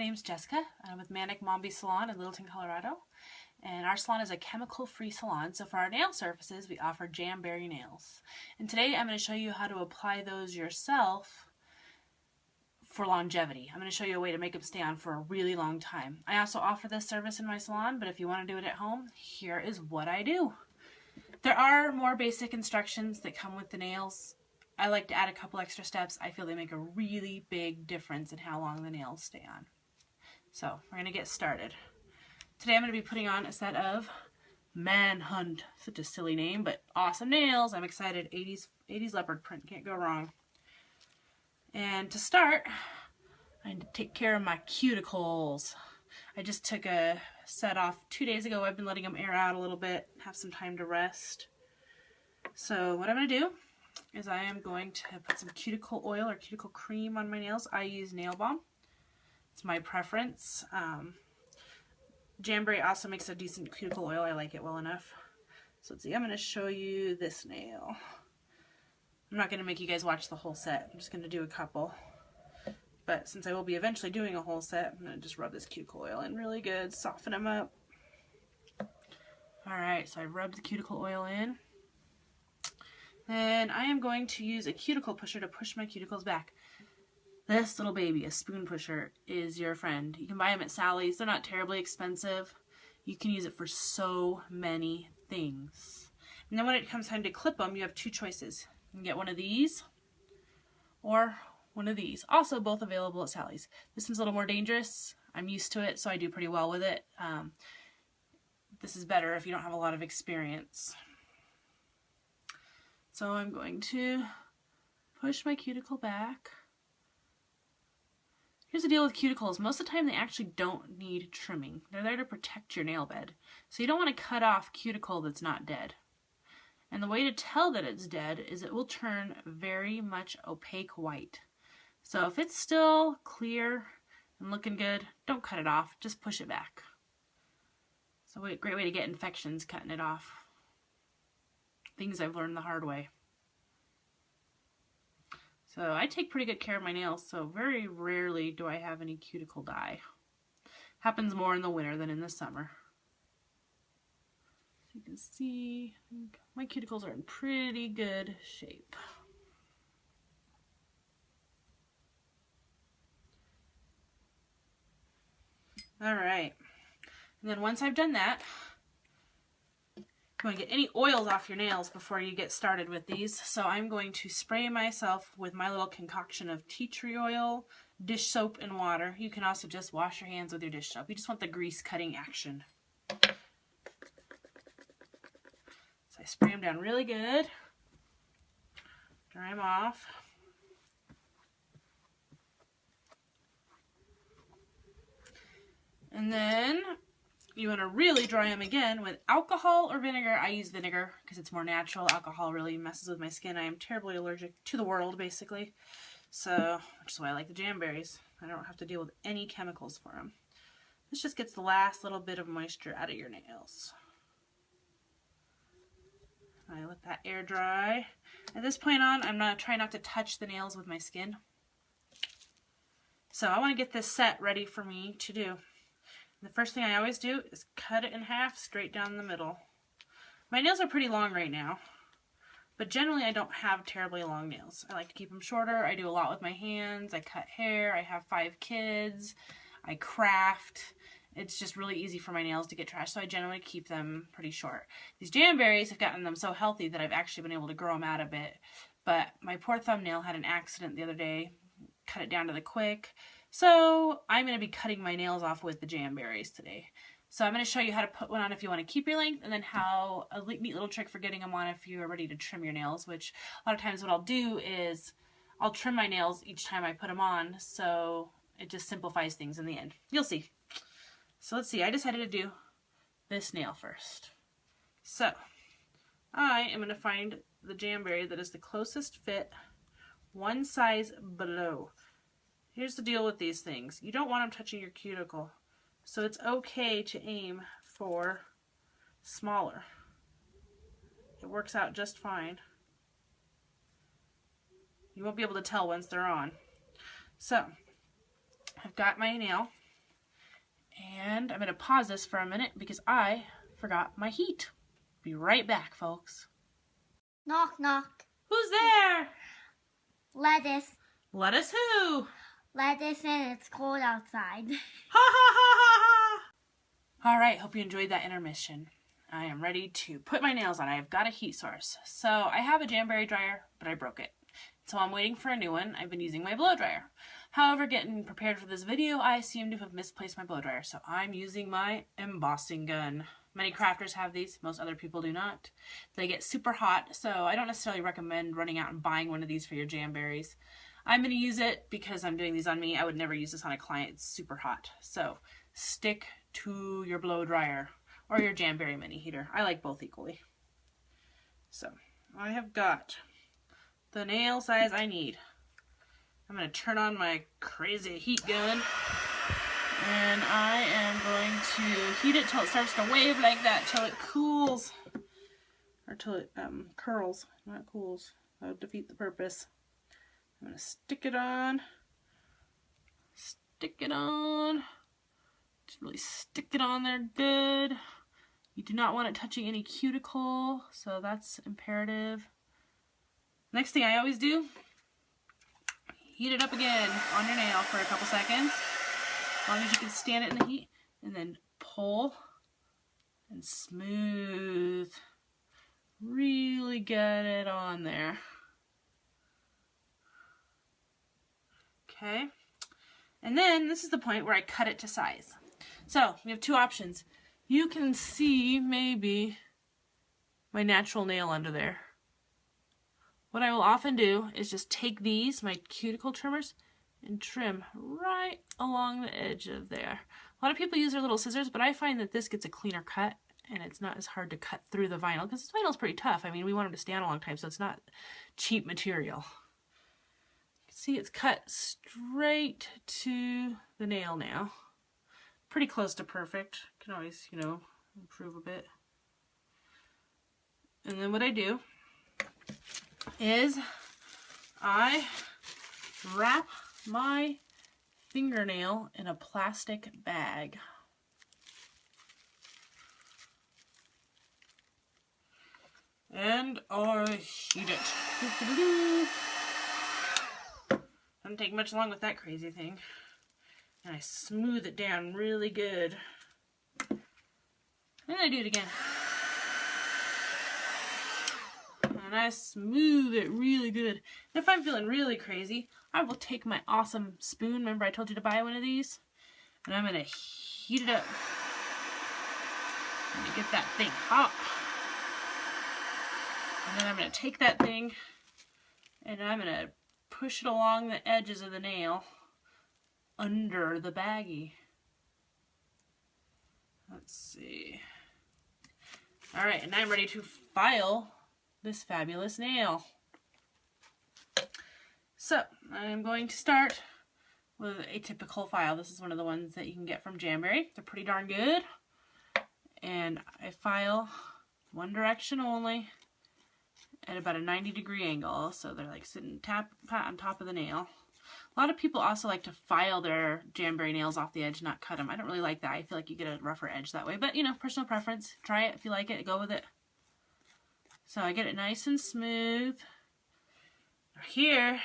name's Jessica. I'm with Manic Mombi Salon in Littleton, Colorado. And our salon is a chemical-free salon, so for our nail surfaces, we offer Jamberry nails. And today I'm going to show you how to apply those yourself for longevity. I'm going to show you a way to make them stay on for a really long time. I also offer this service in my salon, but if you want to do it at home, here is what I do. There are more basic instructions that come with the nails. I like to add a couple extra steps. I feel they make a really big difference in how long the nails stay on. So we're going to get started. Today I'm going to be putting on a set of Manhunt. Such a silly name, but awesome nails. I'm excited. 80s leopard print. Can't go wrong. And to start, I need to take care of my cuticles. I just took a set off 2 days ago. I've been letting them air out a little bit, have some time to rest. So what I'm going to do is I am going to put some cuticle oil or cuticle cream on my nails. I use nail balm. It's my preference. Jamberry also makes a decent cuticle oil. I like it well enough. So let's see, I'm going to show you this nail. I'm not going to make you guys watch the whole set. I'm just going to do a couple. But since I will be eventually doing a whole set, I'm going to just rub this cuticle oil in really good, soften them up. Alright, so I rubbed the cuticle oil in. Then I am going to use a cuticle pusher to push my cuticles back. This little baby, a spoon pusher, is your friend. You can buy them at Sally's. They're not terribly expensive. You can use it for so many things. And then when it comes time to clip them, you have two choices. You can get one of these or one of these. Also both available at Sally's. This one's a little more dangerous. I'm used to it, so I do pretty well with it. This is better if you don't have a lot of experience. So I'm going to push my cuticle back. Here's the deal with cuticles. Most of the time they actually don't need trimming. They're there to protect your nail bed. So you don't want to cut off cuticle that's not dead. And the way to tell that it's dead is it will turn very much opaque white. So if it's still clear and looking good, don't cut it off. Just push it back. It's a great way to get infections, cutting it off. Things I've learned the hard way. So I take pretty good care of my nails, so very rarely do I have any cuticle die. Happens more in the winter than in the summer. So you can see my cuticles are in pretty good shape. Alright, and then once I've done that, you want to get any oils off your nails before you get started with these. So I'm going to spray myself with my little concoction of tea tree oil, dish soap, and water. You can also just wash your hands with your dish soap. You just want the grease cutting action. So I spray them down really good. Dry them off. And then you want to really dry them again with alcohol or vinegar. I use vinegar because it's more natural. Alcohol really messes with my skin. I am terribly allergic to the world, basically. So, which is why I like the Jamberries. I don't have to deal with any chemicals for them. This just gets the last little bit of moisture out of your nails. I let that air dry. At this point on, I'm trying not to touch the nails with my skin. So I want to get this set ready for me to do. The first thing I always do is cut it in half straight down the middle. My nails are pretty long right now, but generally I don't have terribly long nails. I like to keep them shorter. I do a lot with my hands. I cut hair. I have 5 kids. I craft. It's just really easy for my nails to get trashed, so I generally keep them pretty short. These Jamberries have gotten them so healthy that I've actually been able to grow them out a bit, but my poor thumbnail had an accident the other day. Cut it down to the quick. So I'm going to be cutting my nails off with the Jamberries today. So I'm going to show you how to put one on if you want to keep your length, and then how a neat little trick for getting them on if you are ready to trim your nails, which a lot of times what I'll do is I'll trim my nails each time I put them on, so it just simplifies things in the end. You'll see. So let's see, I decided to do this nail first. So I am going to find the Jamberry that is the closest fit, one size below. Here's the deal with these things. You don't want them touching your cuticle. So it's okay to aim for smaller. It works out just fine. You won't be able to tell once they're on. So I've got my nail. And I'm going to pause this for a minute because I forgot my heat. Be right back, folks. Knock, knock. Who's there? Lettuce. Lettuce who? Lettuce, and it's cold outside. Ha ha ha ha ha! All right, hope you enjoyed that intermission. I am ready to put my nails on. I've got a heat source. So I have a Jamberry dryer, but I broke it. So I'm waiting for a new one. I've been using my blow dryer. However, getting prepared for this video, I seem to have misplaced my blow dryer. So I'm using my embossing gun. Many crafters have these. Most other people do not. They get super hot, so I don't necessarily recommend running out and buying one of these for your Jamberries. I'm going to use it because I'm doing these on me. I would never use this on a client. It's super hot. So stick to your blow dryer or your Jamberry mini heater. I like both equally. So I have got the nail size I need. I'm going to turn on my crazy heat gun. And I am going to heat it till it starts to wave like that, till it cools. Or till it curls, not cools. That would defeat the purpose. I'm going to stick it on. Stick it on. Just really stick it on there good. You do not want it touching any cuticle, so that's imperative. Next thing I always do, heat it up again on your nail for a couple seconds. As long as you can stand it in the heat. And then pull and smooth. Really get it on there. Okay. And then this is the point where I cut it to size. So we have two options. You can see maybe my natural nail under there. What I will often do is just take these, my cuticle trimmers, and trim right along the edge of there. A lot of people use their little scissors, but I find that this gets a cleaner cut and it's not as hard to cut through the vinyl because this vinyl is pretty tough. I mean, we want them to stand a long time, so it's not cheap material. See, it's cut straight to the nail now. Pretty close to perfect. Can always, you know, improve a bit. And then what I do is I wrap my fingernail in a plastic bag. And I heat it. Doesn't take much long with that crazy thing. And I smooth it down really good. And I do it again. And I smooth it really good. And if I'm feeling really crazy, I will take my awesome spoon. Remember I told you to buy one of these? And I'm going to heat it up. I'm going to get that thing hot. And then I'm going to take that thing and I'm going to push it along the edges of the nail under the baggie. Let's see. All right, and I'm ready to file this fabulous nail. So I'm going to start with a typical file. This is one of the ones that you can get from Jamberry. They're pretty darn good. And I file one direction only at about a 90-degree angle. So they're like sitting pat on top of the nail. A lot of people also like to file their Jamberry nails off the edge, not cut them. I don't really like that. I feel like you get a rougher edge that way. But, you know, personal preference. Try it if you like it. Go with it. So I get it nice and smooth. Here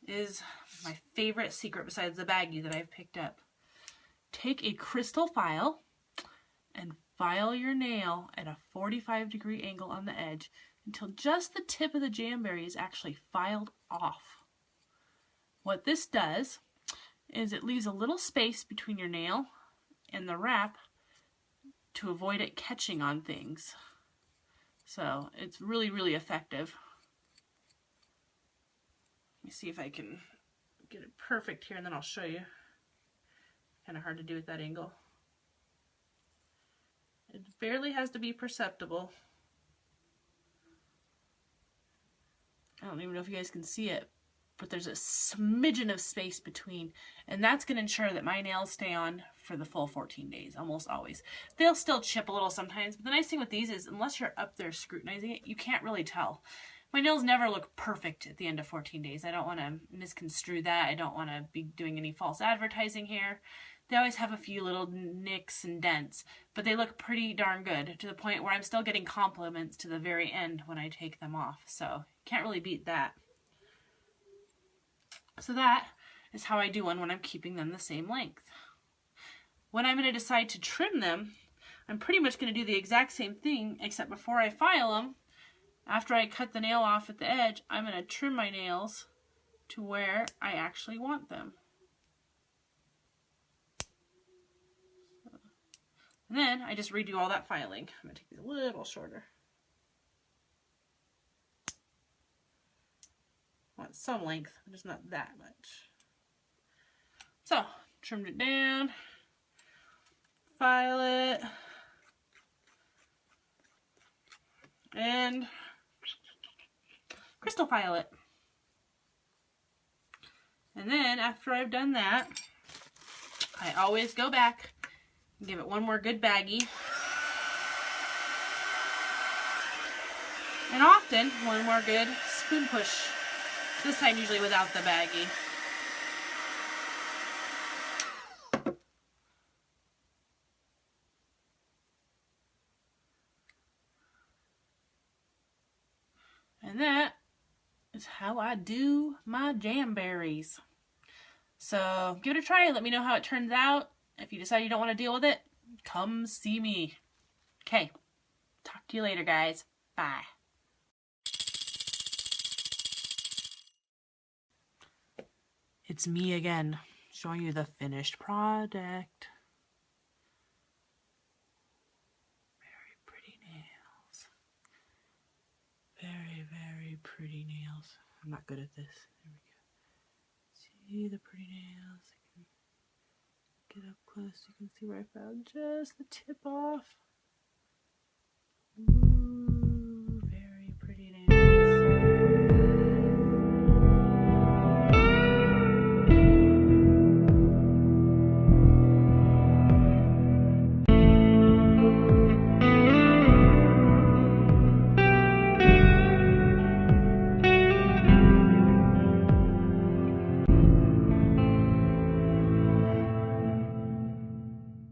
is my favorite secret besides the baggie that I've picked up. Take a crystal file and file your nail at a 45-degree angle on the edge until just the tip of the Jamberry is actually filed off. What this does is it leaves a little space between your nail and the wrap to avoid it catching on things. So it's really, really effective. Let me see if I can get it perfect here and then I'll show you. Kind of hard to do at that angle. It barely has to be perceptible. I don't even know if you guys can see it, but there's a smidgen of space between, and that's going to ensure that my nails stay on for the full 14 days, almost always. They'll still chip a little sometimes, but the nice thing with these is unless you're up there scrutinizing it, you can't really tell. My nails never look perfect at the end of 14 days. I don't want to misconstrue that. I don't want to be doing any false advertising here. They always have a few little nicks and dents, but they look pretty darn good, to the point where I'm still getting compliments to the very end when I take them off. So can't really beat that. So that is how I do one when I'm keeping them the same length. When I'm going to decide to trim them, I'm pretty much going to do the exact same thing, except before I file them, after I cut the nail off at the edge, I'm going to trim my nails to where I actually want them. And then I just redo all that filing. I'm going to take these a little shorter. I want some length, just not that much. So, trimmed it down, file it, and crystal file it. And then after I've done that, I always go back and give it one more good baggie. And often one more good spoon push. This time usually without the baggie. And that is how I do my Jamberries. So give it a try. Let me know how it turns out. If you decide you don't want to deal with it, come see me. Okay. Talk to you later, guys. Bye. It's me again, showing you the finished product. Very pretty nails. Very, very pretty nails. I'm not good at this. There we go. See the pretty nails? I can get up close. You can see where I found just the tip off. Ooh.